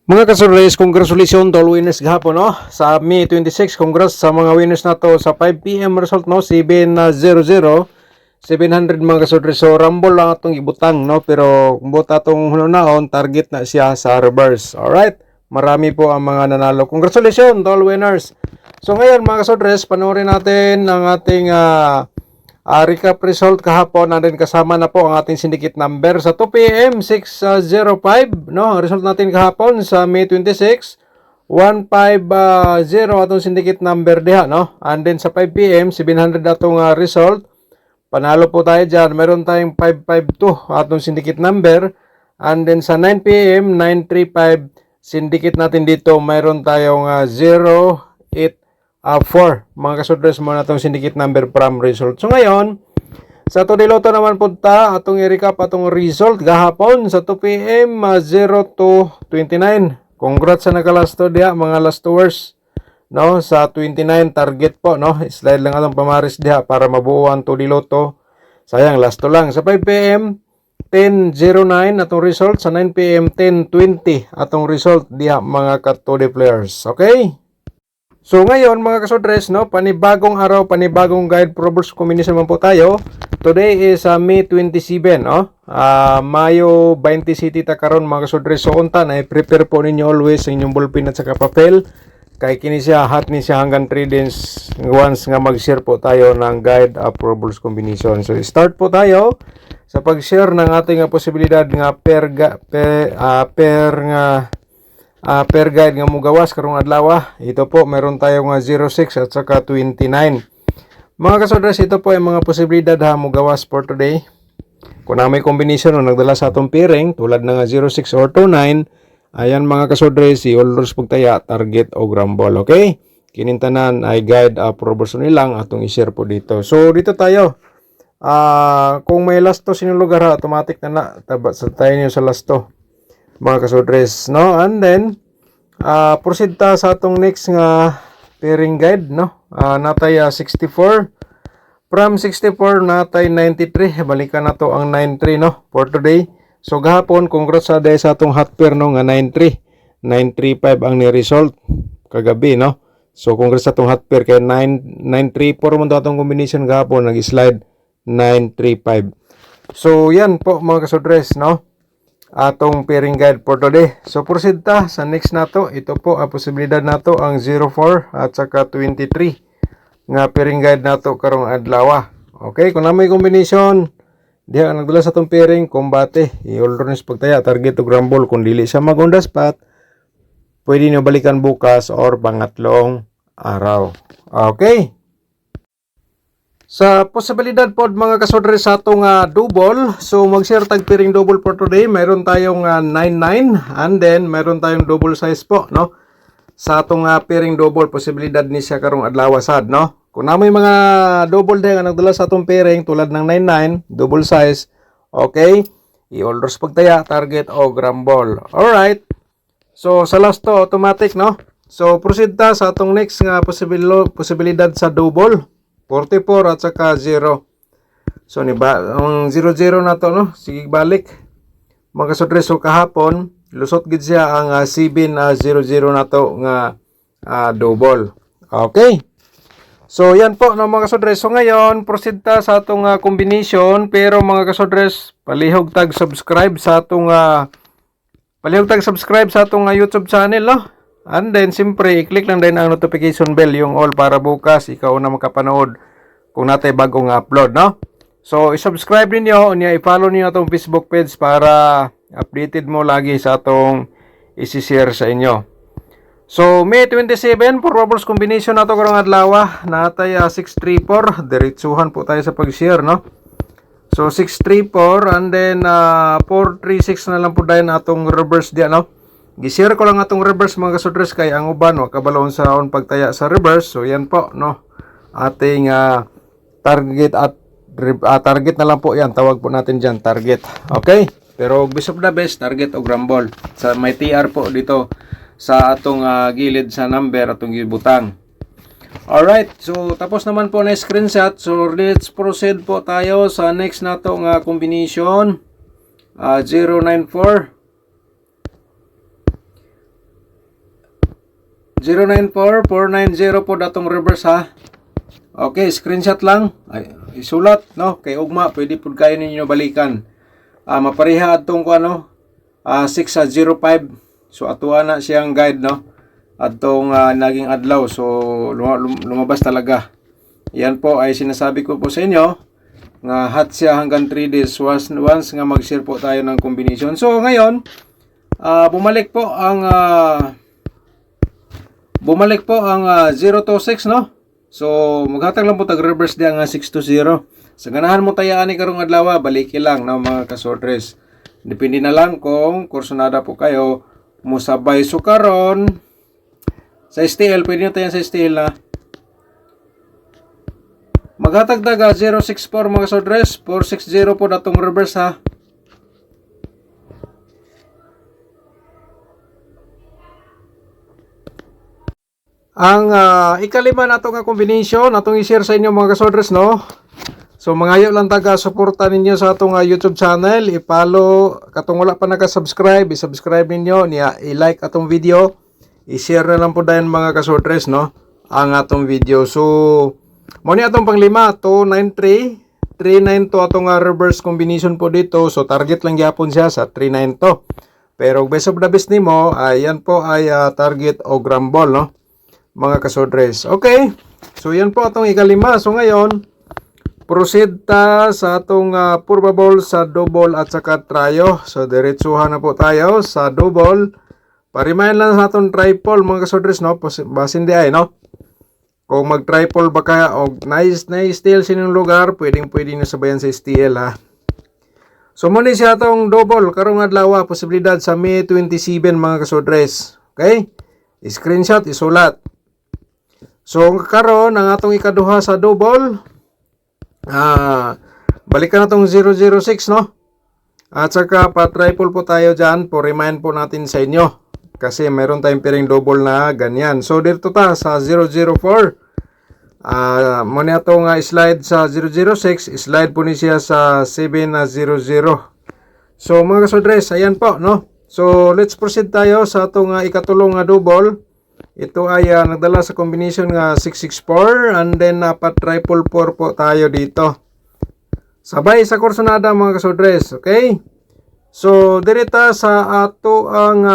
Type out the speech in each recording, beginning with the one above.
Mga kasurlays, congratulations to all winners gahapon, no? Sa May 26, congrats sa mga winners na to sa 5 PM result, no? 700, 700 mga kasurlays. So, rumble lang atong ibutang, no? Pero kung buta atong hunanaon, target na siya sa reverse. Alright? Marami po ang mga nanalo. Congratulations to all winners. So, ngayon mga kasurlays, panoorin natin ang ating recap result kahapon, and then kasama na po ang ating syndicate number sa 2 PM 605, no? Result natin kahapon sa May 26 150 atong syndicate number diha, no? And then sa 5 PM 700 atong result. Panalo po tayo diyan. Meron tayong 552 atong syndicate number, and then sa 9 PM 935 syndicate natin dito. Meron tayong 084 mga kasudres mo na itong syndicate number from result. So ngayon, sa Today Lotto naman punta, atong i-recap atong result gahapon sa 2 PM 0229. Congrats sa nakalasto diha mga last hours, no? Sa 29 target po, no? Slide lang atong pamaris diha para mabuo ang Today Lotto. Sayang, lasto lang. Sa 5 PM 1009 atong result, sa 9 PM 1020 atong result diha mga ka-Today players. Okay? So ngayon mga kasodres, no, panibagong araw, panibagong guide Pro Bulls combination man po tayo. Today is May 27, no? Mayo 20 City ta karon mga kasodres. So unta na prepare po ninyo always sa inyong ballpen at saka papel. Kay kini siya hot ni siya hanggang 3 days once nga mag-share po tayo ng guide Pro Bulls combination. So start po tayo sa pag-share ng ating posibilidad nga per guide nga mugawas karong adlaw. Ito po meron tayong 06 at saka 29. Mga kasodres, ito po ay mga posibilidad ha mugawas for today. Kung na may combination o nagdala sa atong pairing tulad ng 06 or 29, ayan mga kasodres, si All Rules pagtaya, target o grambol. Okay? Kinintanan ay guide Pro Bulls nilang atong i-share po dito. So dito tayo. Kung may lasto sinyong lugar ha, automatic na sa tayo nyo sa lasto mga kasodres, no? And then proceed ta sa atong next nga pairing guide, no? Natay 64. From 64 natay 93. Balikan na to ang 93, no? For today. So gahapon congrats sa day sa atong hot pair, no, nga 93. 935 ang ni result kagabi, no? So congrats sa atong hot pair kay 934 mo atong combination gahapon, nag-slide 935. So yan po mga kasodres, no? Atong pairing guide for today. So proceed ta sa next nato. Ito po ang posibilidad nato ang 04 at saka 23 nga pairing guide nato karong adlaw. Okay, kung na may combination diha nagdala sa atong pairing kombate, i-all-runs pagtaya, target to grambol. Kung dili siya mag-on the spot, pwede nyo balikan bukas or pangatlong araw. Okay. Sa posibilidad po mga kasodres sa atong double, so mag-share tag pairing double for today. Mayroon tayong 99 and then mayroon tayong double size po, no? Sa atong pairing double, posibilidad ni siya karong adlaw sad, no? Kung na may mga double din nga nagdala sa atong pairing tulad ng 99, double size, okay? I-all-rush pagtaya, target o grambol. Alright. So sa last to, automatic, no? So proceed ta sa atong next nga posibilidad sa double. 44 at saka 0. So ang 00 na to, no? Sige balik. Mga kasodres, so kahapon lusot gid siya ang 700 na to nga double. Okay. So yan po no mga kasodres. So ngayon proceed ta sa atong combination, pero mga kasodres, palihog tag subscribe sa atong YouTube channel, no? And then, siyempre, i-click lang din ang notification bell, yung all, para bukas ikaw na makapanood kung natay bagong upload, no? So, i-subscribe ninyo, i-follow niyo itong Facebook page para updated mo lagi sa atong isi-share sa inyo. So, May 27, for Pro Bulls combination na ito karong adlaw, natay 634, diretsuhan po tayo sa pag-share, no? So, 634, and then 436 na lang po dahil atong reverse diyan, no? Gishare ko lang atong reverse mga kasodres kay ang uban wa kabalaon sa on pagtaya sa reverse. So yan po, no, ating target at target na lang po yan, tawag po natin dyan target. Okay, pero best of the best, target o grambol sa may TR po dito sa atong gilid sa number atong gibutang. Alright, so tapos naman po na screenshot. So let's proceed po tayo sa next nato nga combination. 094 094490 po datong reverse ha. Okay, screenshot lang. Ay, isulat no kay ugma pwede pud kayo ninyo balikan. Mapareha adtong ko 605. So atuwa na siyang guide no. Adtong naging adlaw. So lumabas talaga. Yan po ay sinasabi ko po sa inyo nga hot siya hanggang 3 days once nga mag-share po tayo ng combination. So ngayon, bumalik po ang 026 no. So maghatag lang po tag reverse diya nga 620. Sa ganahan mo tayaan ni karong adlaw, baliki lang no mga kasordres. Depende na lang kung kursunada po kayo musabay so karon sa STL, pwede nyo tayo sa STL na maghatag daga 064 mga kasordres, 460 po datong reverse ha. Ang ikalima na nga combination atong i-share sa inyo mga kasordres no. So mangayo lang taga suporta ninyo sa atong YouTube channel, i-follow katong wala pa naka-subscribe, i-subscribe ninyo niya, i-like atong video, i-share na lang po dayon mga kasordres no ang atong video. So mo ni atong panglima 293 392 atong reverse combination po dito. So target lang gyapon siya sa 392. Pero best of the best nimo ayan po ay target o grambol no mga kasordres. Okay. So yan po atong ikalima. So ngayon proceed ta sa atong probable sa double at saka trio. So diretsuhan na po tayo sa double. Parimayan lang sa atong triple mga kasordres no. Basin di ay no. Kung mag-triple ba kaya o na-steal sinong lugar, pwedeng nyo sabayan sa STL ha. So muna siya atong double karong adlaw, posibilidad sa May 27 mga kasordres. Okay? I-screenshot, isulat. So karon ang atong ikaduha sa double. Balikan natong 006 no. At saka pa-triple po tayo dyan. Po remind po natin sa inyo. Kasi mayroon tayong piring double na ganyan. So dito ta sa 004. Muna itong slide sa 006. Slide po ni siya sa 700. So mga kasordres, ayan po no. So let's proceed tayo sa itong ikatulong double. Ito ay nagdala sa combination nga 664 and then pa-triple 4 po tayo dito. Sabay sa kursonada mga kasordres, okay? So dirita sa ato ang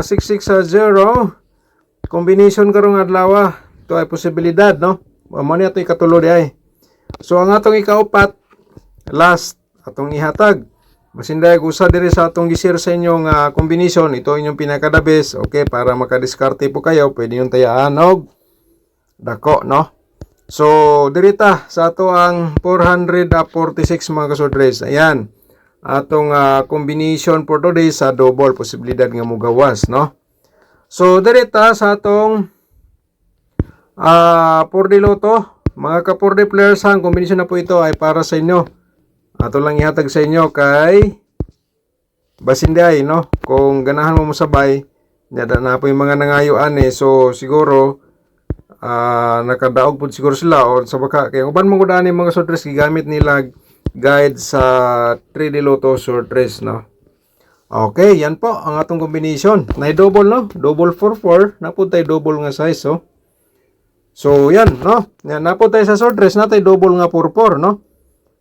660 combination karong adlaw. Ito ay posibilidad no. Mo ni ato ikatulo di ay. So ang atong ikaupat last atong ihatag. Masinday usa diri sa atong gi-share sa inyong combination, ito inyong pinaka-the best, okay, para makadiskarte po kayo, pwede yung tayaan og dako, no? So, dirita sa ato ang 446 mga kasordres. Ayan, atong combination for today sa double, posibilidad nga mugawas, no? So, dirita sa atong 4D Lotto, mga ka-4D players, ang combination na po ito ay para sa inyo. Ato lang ihatag sa inyo kay basinday no. Kung ganahan mo musabay, nyada na po yung mga nangayuan so siguro nakadaog pud siguro sila o sa baka kay uban mo gud ani mga sortres gigamit nila guide sa 3D Lotto sortres no. Okay, yan po ang atong combination. Nay double no, double 44, napud tay double nga size so. So yan no. Yan napud tay sa sortres natay double nga 44 no.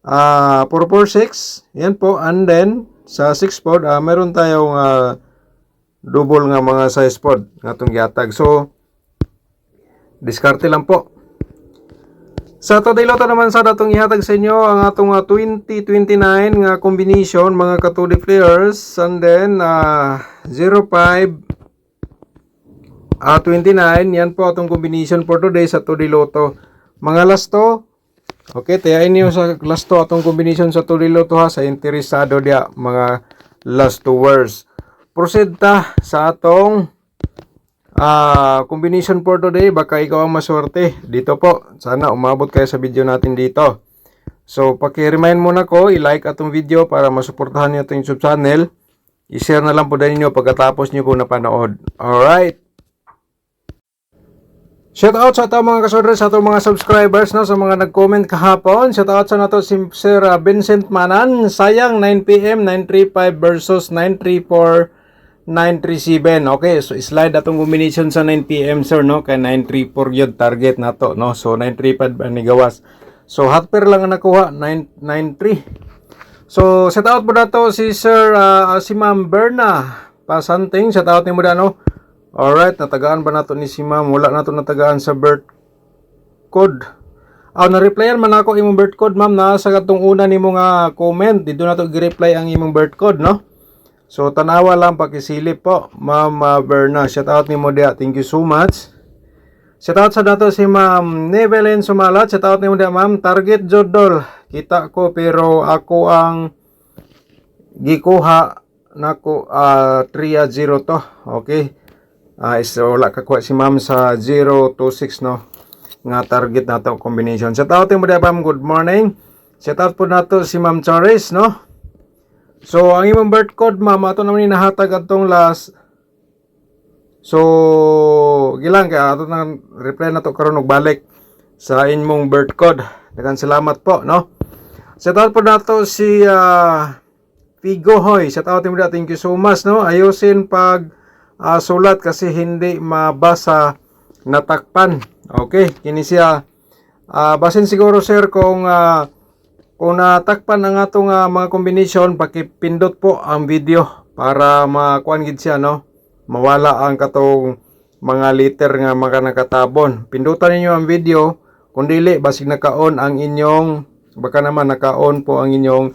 446 yan po, and then sa 6 pod meron tayong double nga mga size pod nga itong gihatag. So diskarte lang po. Sa today Lotto naman sa datong ihatag sa inyo ang atong 2029 nga combination mga ka-2D players, and then 05 29 yan po atong combination for today sa 2D Lotto mga last to. Okay, tayain niyo sa last to atong combination sa 2D Lotto ha, sa interesado dia mga last two words. Proceed ta sa atong combination for today, baka ikaw ang maswerte dito po. Sana umabot kayo sa video natin dito. So paki-remind muna ko, i-like atong video para masuportahan niyo itong YouTube channel. I-share na lang po din niyo pagkatapos niyo po napanood. Alright. Shoutout sa ato mga kasordres, sa ato mga subscribers no, sa mga nag-comment kahapon. Shoutout sa nato si Sir Vincent Manan. Sayang 9 PM 935 versus 934 937. Okay, so slide atong combination sa 9 PM sir, no? Kay 934 yun target nato, no? So 935 ba ni gawas. So hot pair lang ang nakuha, 993. So set out po na to si Sir si Ma'am Berna Pasanting. Set out ni mo na, no? Alright, natagaan ba nato ni si Ma'am? Wala nato natagaan sa birth code. Na-replyan man ako imong birth code, ma'am, na sa katong una nimo nga comment. Dito na to gi-reply ang imong birth code, no? So tanawa lang pakisilip po, Ma'am Berna. Shout out nimo dia. Thank you so much. Shout out sa dato si Ma'am Nevelyn Sumalat. Shout out nimo dia, ma'am. Target jodol. Kita ko pero ako ang gikuha nako 3-0 to. Okay. So wala ka kuha si ma'am sa 026, no? Nga target nato combination. Shout out mo dia, ma'am. Good morning. Shout out po nato si Ma'am Charis, no? So ang imong birth code, ma'am, ato naman nahatag atong last. So gilang kay ato nang reply nato karon og balik sa imong birth code. Daghang salamat po, no? Shout out po nato si Figo Hoy. Shout out mo dia. Thank you so much, no? Ayusin pag sulat kasi hindi mabasa, natakpan. Okay, kini siya basin siguro sir kung natakpan ang atong mga combination, pakipindot po ang video para makuan gid siya, no? Mawala ang katong mga liter nga mga nakatabon. Pindutan ninyo ang video, kung dili basig naka-on ang inyong, baka naman naka-on po ang inyong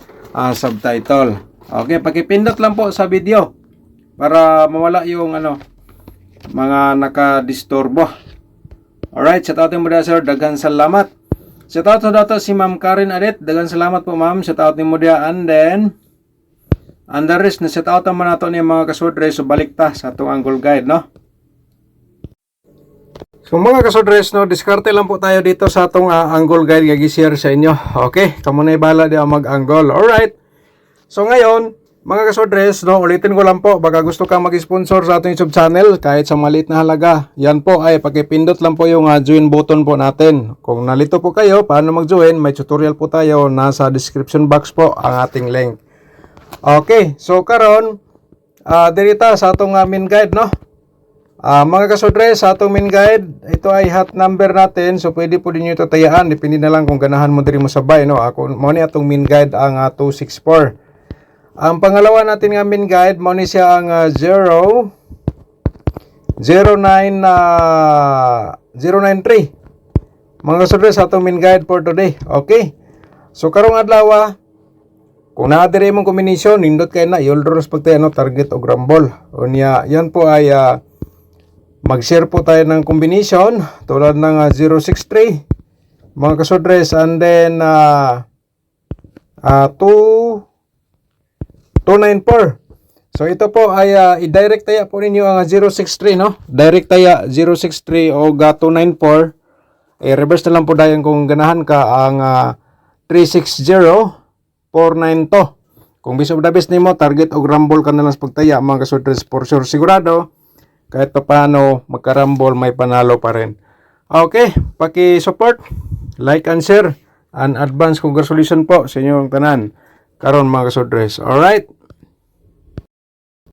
subtitle. Okay, pakipindot lang po sa video para mawala yung mga nakadisturbo. Alright, shout out mo dia sir, daghang salamat. Shout out sa dato si Ma'am Karen Adet, daghang salamat po ma'am. Shout out mo dia, and then the rest na shout out naman nato ni mga kasudres. So balik ta sa atong angle guide, no? So mga kasudres, no, diskarte lang po tayo dito sa atong angle guide nga gi-share sa inyo. Okay, kamo na ibala di mag-angle. Alright. So ngayon, mga kasodres, no, ulitin ko lang po, baka gusto kang mag-sponsor sa ating YouTube channel kahit sa maliit na halaga, yan po ay pakipindot lang po yung join button po natin. Kung nalito po kayo paano mag-join, may tutorial po tayo, nasa description box po ang ating link. Okay, so karon dirita sa atong main guide, no? Mga kasodres, sa atong main guide, ito ay hot number natin, so pwede po din nyo ito tayaan, depende na lang kung ganahan mo diri mo sabay, no? Ako mo ni atong main guide ang 264. Ang pangalawa natin nga main guide, mo ni siya ang 093. Mga kasudres, sa atong main guide for today. Okay. So karong adlaw, kung naadire mong combination, nindot kay na yoldros pagtay target o grambol. O niya, yan po ay mag-share po tayo ng combination tulad ng 063. Mga kasudres, and then 294. So ito po ay i-direct taya po ninyo ang 063, no? Direct taya 063 o 294. Reverse na lang po dayon kung ganahan ka ang 360492. Kung biso dabis nimo target og rumble ka na lang sa pagtaya, mga kasudres, for sure sigurado kahit pa paano magka-rumble may panalo pa rin. Okay, paki-support, like and share, and advance congratulations po sa inyong tanan karon mga kasudres. Alright.